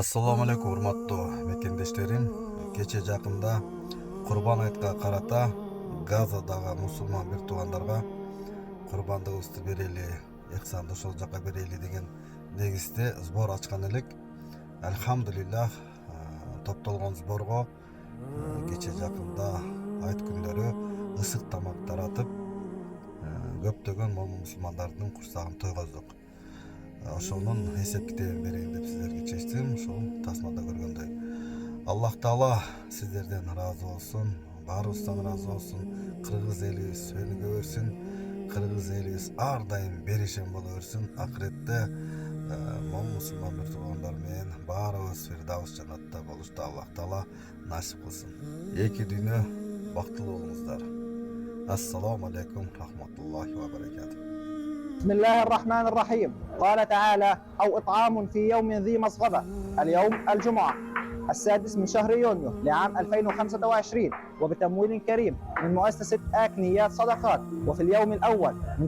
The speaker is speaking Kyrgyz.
Assalamu alaikum урматтуу мекендештерим. Кече жакында Курбан айтка карата Газадагы мусулман бир туугандарга курбандыгыбызды берели, ыхсанды ошол жака берели деген негизде сбор ачкан элек. Алхамдулиллах, топтолгон сборго кече жакында айт күндөрү ысык тамак таратып, көптөгөн момун мусулмандардын курсагын тойгоздук. Ошонун эсеп китебин берейин деп сиздерге чечтим. Ушул тасмада көргөндөй. Аллах Таала сиздерден ыраазы болсун, баарыбыздан ыраазы болсун. Кыргыз элибиз өнүгө берсин. Кыргыз элибиз ар дайым беришен боло берсин. Акыретте момун мусулман бир туугандар менен баарыбыз Фирдаус жанатта болушту Аллах Таала насип кылсын. Эки дүйнө бактылуу болуңуздар. Ассаламу алейкум рахматуллахи ва баракатуh. بسم الله الرحمن الرحيم. قال تعالى: أو إطعام في يوم ذي مسغبة. اليوم الجمعة 6 من شهر يونيو لعام 2025 وبتمويل كريم من مؤسسة آكنيات صدقات. وفي اليوم الأول من